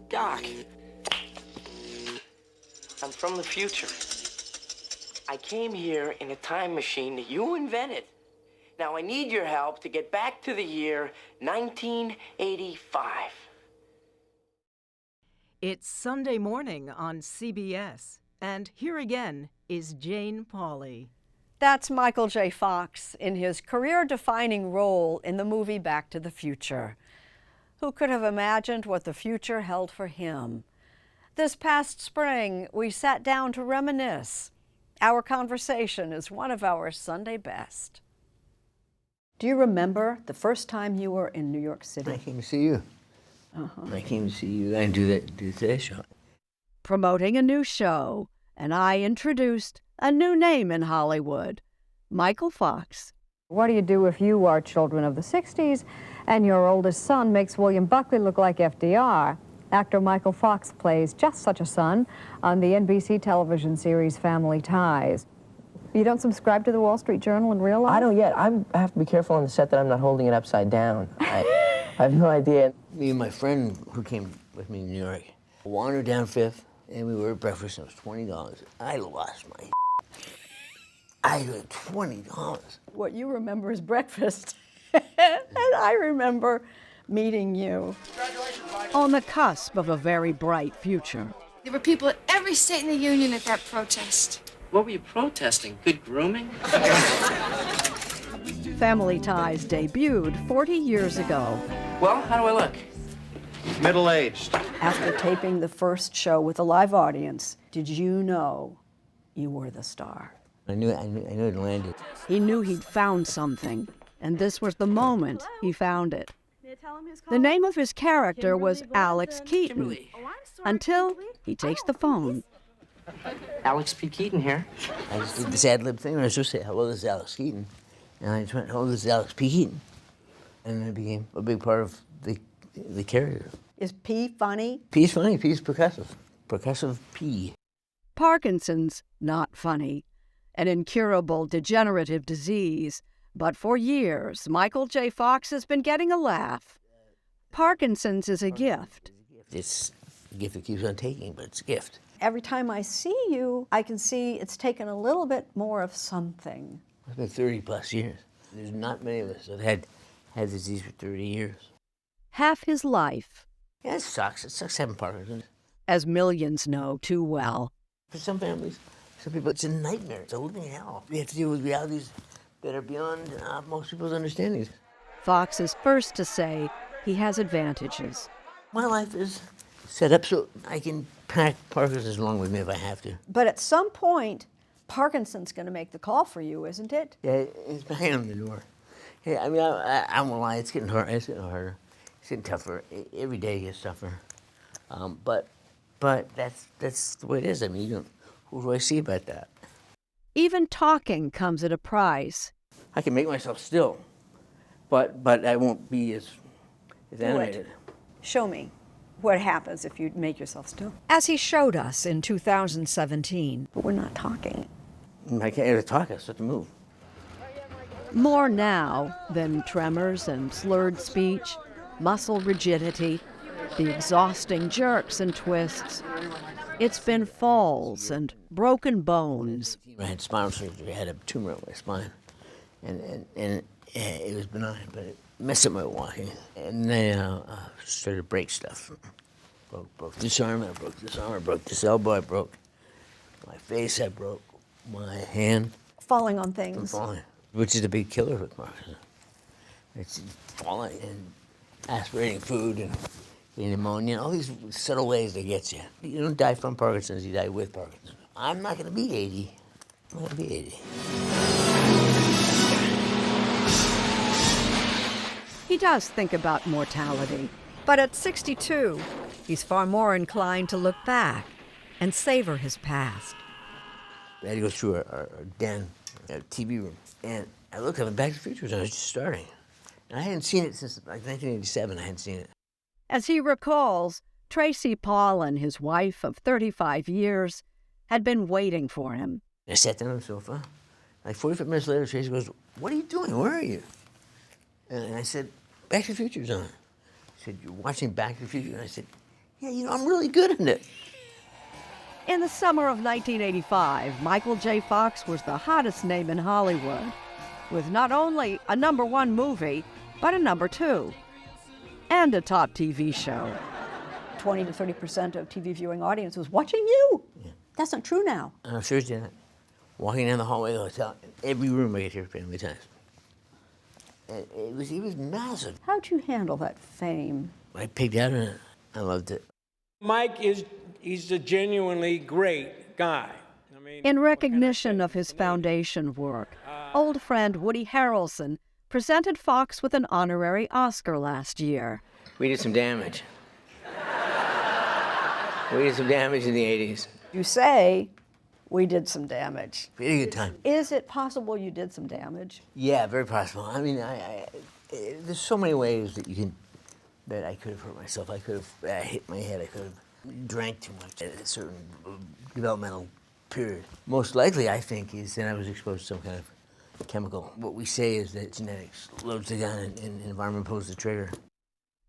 Doc, I'm from the future. I came here in a time machine that you invented. Now I need your help to get back to the year 1985. It's Sunday morning on CBS, and here again is Jane Pauley. That's Michael J. Fox in his career-defining role in the movie Back to the Future. Who could have imagined what the future held for him? This past spring, we sat down to reminisce. Our conversation is one of our Sunday best. Do you remember the first time you were in New York City? I came to see you. I came to see you and do today's show. Promoting a new show, and I introduced a new name in Hollywood, Michael Fox. What do you do if you are children of the 60s and your oldest son makes William Buckley look like FDR? Actor Michael Fox plays just such a son on the NBC television series Family Ties. You don't subscribe to the Wall Street Journal in real life? I don't yet. I have to be careful on the set that I'm not holding it upside down. I have no idea. Me and my friend who came with me to New York wandered down Fifth, and we were at breakfast, and it was $20. I lost my I had $20. What you remember is breakfast, and I remember meeting you. On the cusp of a very bright future. There were people at every state in the union at that protest. What were you protesting? Good grooming? Family Ties debuted 40 years ago. Well, how do I look? Middle-aged. After taping the first show with a live audience, did you know you were the star? I knew it landed. He knew he'd found something, and this was the moment he found it. The name of his character was Alex Keaton, until he takes the phone. Alex P. Keaton here. I just did this ad-lib thing, and I was supposed to say, hello, this is Alex Keaton. And I just went, hello, this is Alex P. Keaton. And it became a big part of the character. Is P funny? P's funny, P's percussive. Percussive P. Parkinson's not funny, an incurable degenerative disease. But for years, Michael J. Fox has been getting a laugh. Parkinson's is a gift. It's a gift that keeps on taking, but it's a gift. Every time I see you, I can see it's taken a little bit more of something. It's been 30 plus years. There's not many of us that had this disease for 30 years. Half his life. Yeah, it sucks. It sucks having Parkinson's. As millions know too well. For some families, some people, it's a nightmare. It's a living hell. We have to deal with realities that are beyond most people's understandings. Fox is first to say he has advantages. My life is set up so I can pack Parkinson's along with me if I have to. But at some point, Parkinson's going to make the call for you, isn't it? Yeah, it's banging on the door. Yeah, I mean, I won't lie, it's getting hard. It's getting harder. It's getting tougher. Every day gets tougher. But that's the way it is. I mean, who do I see about that? Even talking comes at a price. I can make myself still, but I won't be as animated. Show me what happens if you make yourself still. As he showed us in 2017. But we're not talking. I can't even talk, I just have to move. More now than tremors and slurred speech, muscle rigidity, the exhausting jerks and twists. It's been falls and broken bones. I had spinal surgery. I had a tumor in my spine, and it was benign, but it messed up my walking. And then I started to break stuff. Broke this arm, I broke this arm, I broke this elbow, I broke my face, I broke my hand. Falling on things. Falling, which is a big killer with Parkinson. It's falling and aspirating food and getting pneumonia, all these subtle ways they get you. You don't die from Parkinson's, you die with Parkinson's. I'm not gonna be 80. I'm gonna be 80. He does think about mortality, but at 62, he's far more inclined to look back and savor his past. I had to go through our den, our TV room, and I looked up and Back to the Future was just starting. And I hadn't seen it since like 1987, I hadn't seen it. As he recalls, Tracy Paulin, his wife of 35 years, had been waiting for him. I sat down on the sofa. Like 45 minutes later, Tracy goes, "What are you doing? Where are you?" And I said, "Back to the Future's on." She said, "You're watching Back to the Future?" And I said, Yeah, I'm really good in it. In the summer of 1985, Michael J. Fox was the hottest name in Hollywood, with not only a #1 movie, but a #2, and a top TV show. 20 to 30% of TV viewing audience was watching you. Yeah. That's not true now. On Thursday night, walking down the hallway of the hotel, in every room I could hear Family Ties. And it was massive. How'd you handle that fame? I pigged out on it. I loved it. Mike he's a genuinely great guy. I mean, In recognition of his foundation work, old friend Woody Harrelson presented Fox with an honorary Oscar last year. We did some damage. We did some damage in the 80s. You say we did some damage. We had a good time. Is it possible you did some damage? Yeah, very possible. I mean, there's so many ways that I could have hurt myself. I could have hit my head. I could have drank too much at a certain developmental period. Most likely, I think, is that I was exposed to some kind of chemical. What we say is that genetics loads the gun and environment pulls the trigger.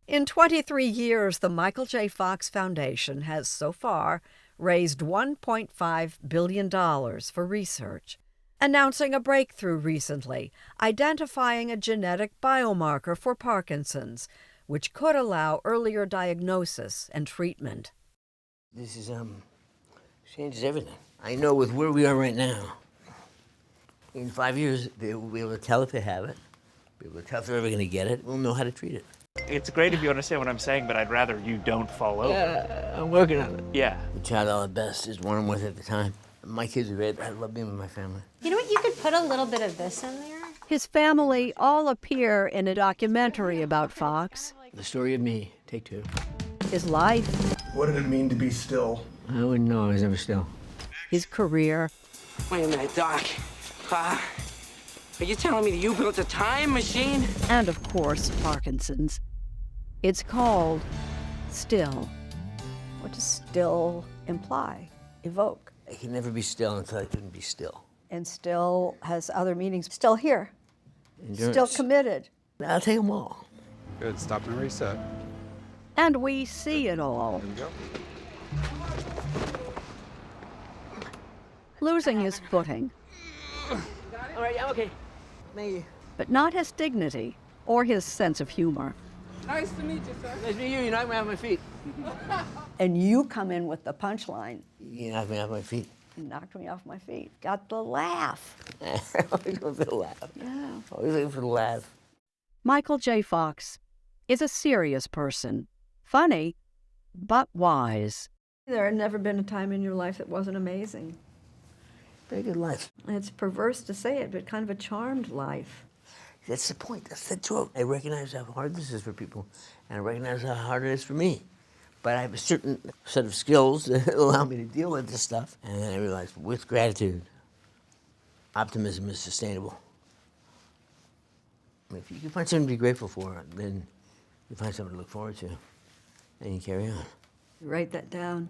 In 23 years, the Michael J. Fox Foundation has so far raised $1.5 billion for research, announcing a breakthrough recently, identifying a genetic biomarker for Parkinson's, which could allow earlier diagnosis and treatment. This is, changes everything. I know with where we are right now, in 5 years, they will be able to tell if they have it, be able to tell if they're ever going to get it, we'll know how to treat it. It's great if you understand what I'm saying, but I'd rather you don't fall over. Yeah, I'm working on it. Yeah. The child I love best is one I'm with at the time. My kids are great. I love being with my family. You know what? You could put a little bit of this in there. His family all appear in a documentary about Fox. The story of me, take 2. His life. What did it mean to be still? I wouldn't know. I was never still. His career. Wait a minute, Doc. Are you telling me that you built a time machine? And, of course, Parkinson's. It's called Still. What does still imply, evoke? I can never be still until I couldn't be still. And still has other meanings. Still here. Endurance. Still committed. I'll take them all. Good. Stop and reset. And we see it all. There you go. Losing his footing. All right, yeah, okay. Thank you. But not his dignity or his sense of humor. Nice to meet you, sir. Nice to meet you. You knocked me off my feet. And you come in with the punchline. You knocked me off my feet. You knocked me off my feet. Got the laugh. Always looking for the laugh. Yeah. Always looking for the laugh. Michael J. Fox is a serious person. Funny, but wise. There had never been a time in your life that wasn't amazing. Very good life. It's perverse to say it, but kind of a charmed life. That's the point. That's the joke. I recognize how hard this is for people, and I recognize how hard it is for me. But I have a certain set of skills that allow me to deal with this stuff. And then I realized, with gratitude, optimism is sustainable. I mean, if you can find something to be grateful for, then you find something to look forward to, and you carry on. Write that down.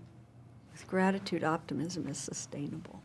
With gratitude, optimism is sustainable.